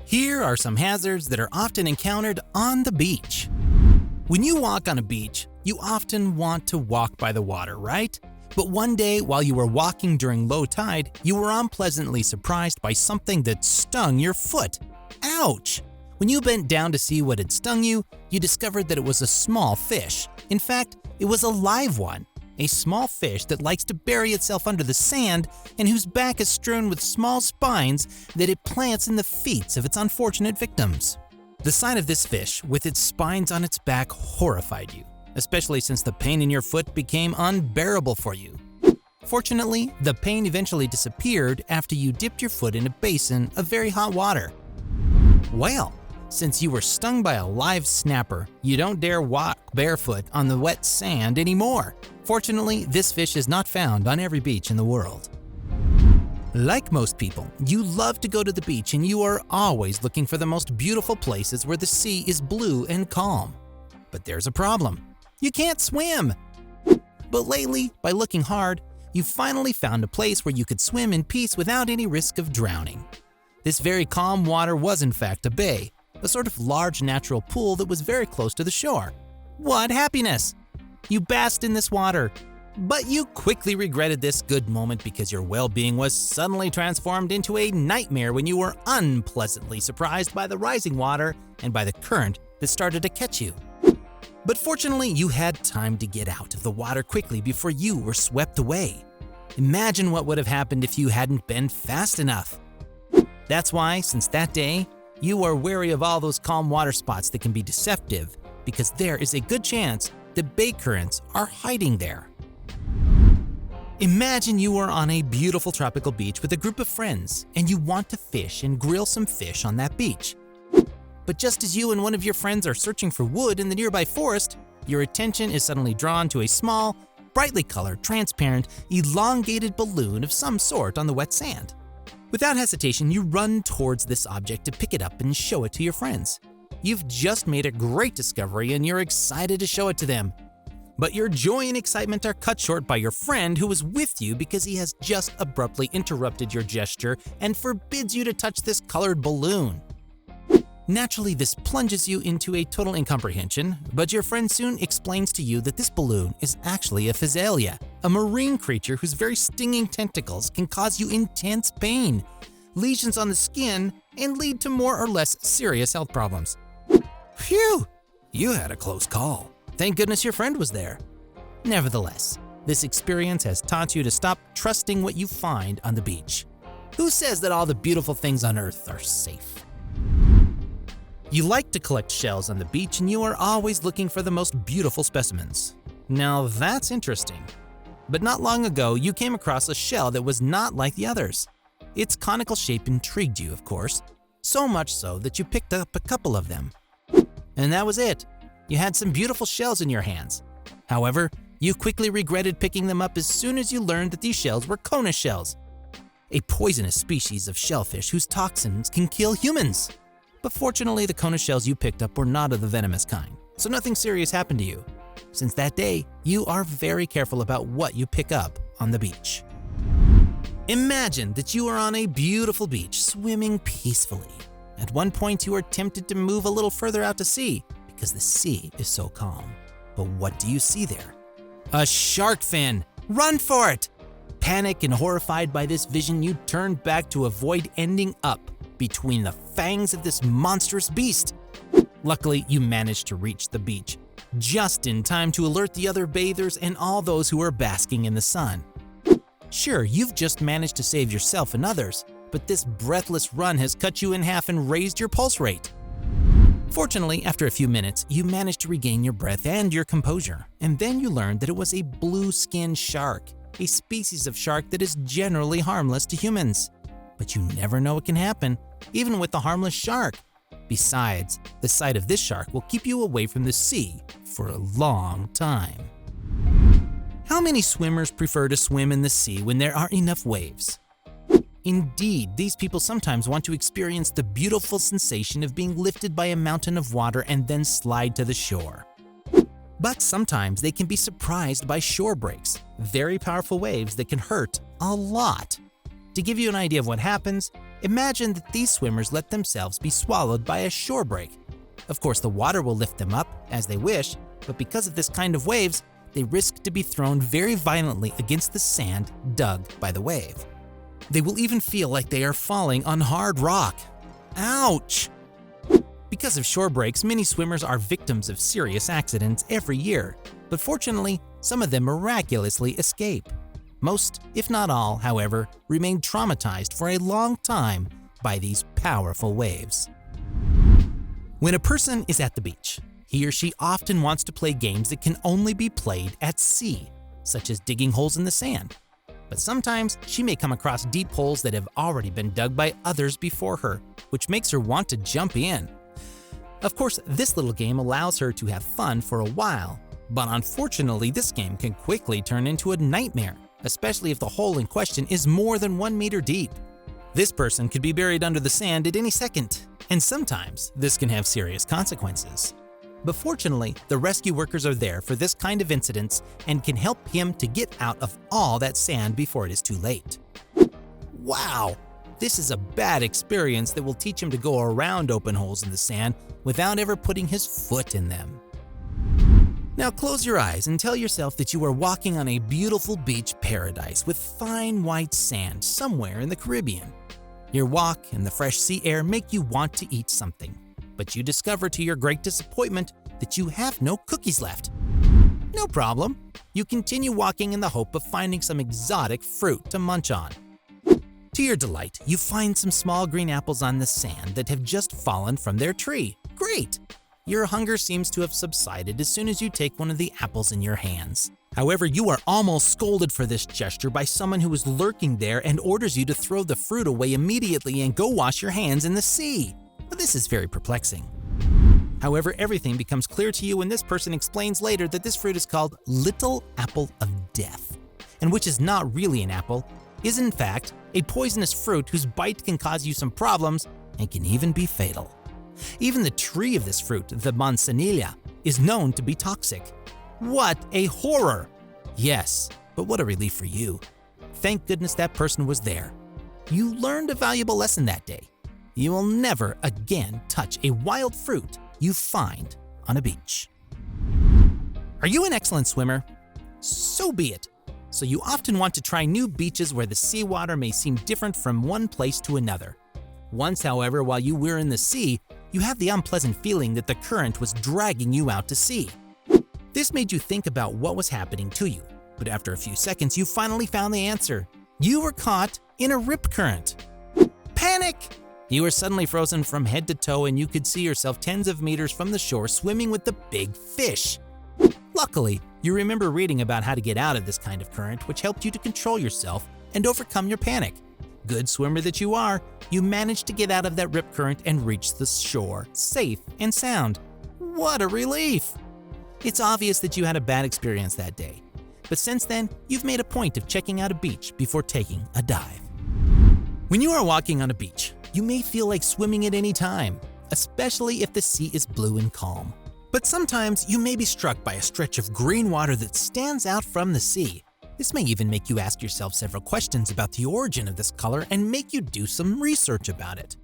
Here are some hazards that are often encountered on the beach. When you walk on a beach, you often want to walk by the water, right? But one day, while you were walking during low tide, you were unpleasantly surprised by something that stung your foot. Ouch! When you bent down to see what had stung you, you discovered that it was a small fish. In fact, it was a live one. A small fish that likes to bury itself under the sand and whose back is strewn with small spines that it plants in the feet of its unfortunate victims. The sight of this fish with its spines on its back horrified you, especially since the pain in your foot became unbearable for you. Fortunately, the pain eventually disappeared after you dipped your foot in a basin of very hot water. Well, since you were stung by a live snapper, you don't dare walk barefoot on the wet sand anymore. Fortunately, this fish is not found on every beach in the world. Like most people, you love to go to the beach and you are always looking for the most beautiful places where the sea is blue and calm. But there's a problem. You can't swim. But lately, by looking hard, you finally found a place where you could swim in peace without any risk of drowning. This very calm water was in fact a bay, a sort of large natural pool that was very close to the shore. What happiness! You basked in this water, but you quickly regretted this good moment because your well-being was suddenly transformed into a nightmare when you were unpleasantly surprised by the rising water and by the current that started to catch you. But fortunately, you had time to get out of the water quickly before you were swept away. Imagine what would have happened if you hadn't been fast enough. That's why, since that day, you are wary of all those calm water spots that can be deceptive, because there is a good chance that bay currents are hiding there. Imagine you are on a beautiful tropical beach with a group of friends and you want to fish and grill some fish on that beach. But just as you and one of your friends are searching for wood in the nearby forest, your attention is suddenly drawn to a small, brightly colored, transparent, elongated balloon of some sort on the wet sand. Without hesitation, you run towards this object to pick it up and show it to your friends. You've just made a great discovery and you're excited to show it to them. But your joy and excitement are cut short by your friend who is with you because he has just abruptly interrupted your gesture and forbids you to touch this colored balloon. Naturally, this plunges you into a total incomprehension, but your friend soon explains to you that this balloon is actually a physalia, a marine creature whose very stinging tentacles can cause you intense pain, lesions on the skin, and lead to more or less serious health problems. Phew! You had a close call. Thank goodness your friend was there. Nevertheless, this experience has taught you to stop trusting what you find on the beach. Who says that all the beautiful things on Earth are safe? You like to collect shells on the beach and you are always looking for the most beautiful specimens. Now that's interesting. But not long ago, you came across a shell that was not like the others. Its conical shape intrigued you, of course, so much so that you picked up a couple of them. And that was it. You had some beautiful shells in your hands. However, you quickly regretted picking them up as soon as you learned that these shells were Kona shells, a poisonous species of shellfish whose toxins can kill humans. But fortunately, the Kona shells you picked up were not of the venomous kind, so nothing serious happened to you. Since that day, you are very careful about what you pick up on the beach. Imagine that you are on a beautiful beach, swimming peacefully. At one point, you are tempted to move a little further out to sea because the sea is so calm. But what do you see there? A shark fin! Run for it! Panicked and horrified by this vision, you turn back to avoid ending up between the fangs of this monstrous beast. Luckily, you managed to reach the beach, just in time to alert the other bathers and all those who are basking in the sun. Sure, you've just managed to save yourself and others, but this breathless run has cut you in half and raised your pulse rate. Fortunately, after a few minutes, you managed to regain your breath and your composure, and then you learned that it was a blue-skinned shark, a species of shark that is generally harmless to humans. But you never know what can happen, even with a harmless shark. Besides, the sight of this shark will keep you away from the sea for a long time. How many swimmers prefer to swim in the sea when there are enough waves? Indeed, these people sometimes want to experience the beautiful sensation of being lifted by a mountain of water and then slide to the shore. But sometimes they can be surprised by shore breaks, very powerful waves that can hurt a lot. To give you an idea of what happens, Imagine that these swimmers let themselves be swallowed by a shore break. Of course, the water will lift them up as they wish, but because of this kind of waves, they risk to be thrown very violently against the sand dug by the wave. They will even feel like they are falling on hard rock. Ouch! Because of shore breaks, many swimmers are victims of serious accidents every year, but fortunately, some of them miraculously escape. Most, if not all, however, remain traumatized for a long time by these powerful waves. When a person is at the beach, he or she often wants to play games that can only be played at sea, such as digging holes in the sand. But sometimes she may come across deep holes that have already been dug by others before her, which makes her want to jump in. Of course, this little game allows her to have fun for a while, but unfortunately this game can quickly turn into a nightmare, especially if the hole in question is more than 1 meter deep. This person could be buried under the sand at any second, and sometimes this can have serious consequences. But fortunately, the rescue workers are there for this kind of incidents and can help him to get out of all that sand before it is too late. Wow! This is a bad experience that will teach him to go around open holes in the sand without ever putting his foot in them. Now close your eyes and tell yourself that you are walking on a beautiful beach paradise with fine white sand somewhere in the Caribbean. Your walk and the fresh sea air make you want to eat something, but you discover to your great disappointment that you have no cookies left. No problem. You continue walking in the hope of finding some exotic fruit to munch on. To your delight, you find some small green apples on the sand that have just fallen from their tree. Great! Your hunger seems to have subsided as soon as you take one of the apples in your hands. However, you are almost scolded for this gesture by someone who is lurking there and orders you to throw the fruit away immediately and go wash your hands in the sea. But this is very perplexing. However, everything becomes clear to you when this person explains later that this fruit is called Little Apple of Death, and which is not really an apple, is in fact a poisonous fruit whose bite can cause you some problems and can even be fatal. Even the tree of this fruit, the manzanilla, is known to be toxic. What a horror! Yes, but what a relief for you. Thank goodness that person was there. You learned a valuable lesson that day. You will never again touch a wild fruit you find on a beach. Are you an excellent swimmer? So be it. So you often want to try new beaches where the seawater may seem different from one place to another. Once, however, while you were in the sea, you had the unpleasant feeling that the current was dragging you out to sea. This made you think about what was happening to you, but after a few seconds, you finally found the answer. You were caught in a rip current. Panic! You were suddenly frozen from head to toe and you could see yourself tens of meters from the shore swimming with the big fish. Luckily, you remember reading about how to get out of this kind of current, which helped you to control yourself and overcome your panic. Good swimmer that you are, you managed to get out of that rip current and reach the shore, safe and sound. What a relief! It's obvious that you had a bad experience that day, but since then, you've made a point of checking out a beach before taking a dive. When you are walking on a beach, you may feel like swimming at any time, especially if the sea is blue and calm. But sometimes you may be struck by a stretch of green water that stands out from the sea. This may even make you ask yourself several questions about the origin of this color and make you do some research about it.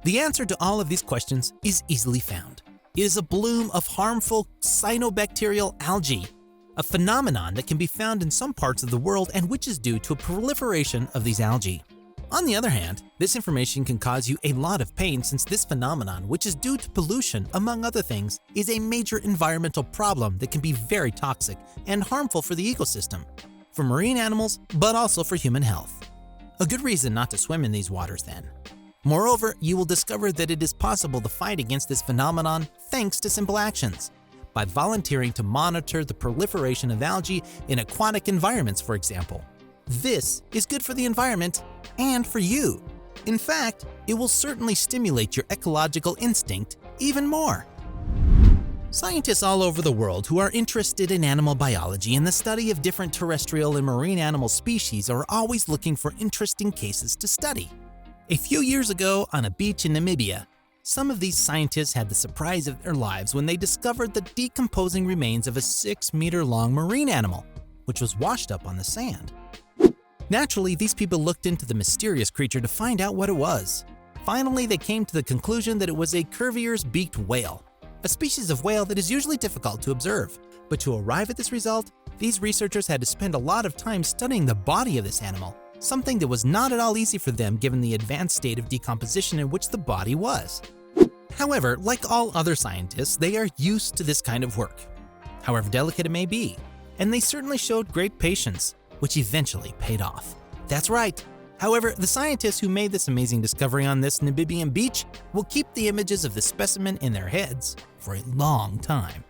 The answer to all of these questions is easily found. It is a bloom of harmful cyanobacterial algae, a phenomenon that can be found in some parts of the world and which is due to a proliferation of these algae. On the other hand, this information can cause you a lot of pain since this phenomenon, which is due to pollution, among other things, is a major environmental problem that can be very toxic and harmful for the ecosystem, for marine animals, but also for human health. A good reason not to swim in these waters then. Moreover, you will discover that it is possible to fight against this phenomenon thanks to simple actions. By volunteering to monitor the proliferation of algae in aquatic environments, for example. This is good for the environment and for you. In fact, it will certainly stimulate your ecological instinct even more. Scientists all over the world who are interested in animal biology and the study of different terrestrial and marine animal species are always looking for interesting cases to study. A few years ago, on a beach in Namibia, some of these scientists had the surprise of their lives when they discovered the decomposing remains of a 6-meter-long marine animal, which was washed up on the sand. Naturally, these people looked into the mysterious creature to find out what it was. Finally, they came to the conclusion that it was a Cuvier's beaked whale, a species of whale that is usually difficult to observe. But to arrive at this result, these researchers had to spend a lot of time studying the body of this animal, something that was not at all easy for them given the advanced state of decomposition in which the body was. However, like all other scientists, they are used to this kind of work, however delicate it may be, and they certainly showed great patience, which eventually paid off. That's right. However, the scientists who made this amazing discovery on this Namibian beach will keep the images of the specimen in their heads for a long time.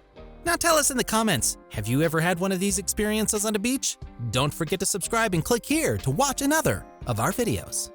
Now tell us in the comments, have you ever had one of these experiences on a beach? Don't forget to subscribe and click here to watch another of our videos.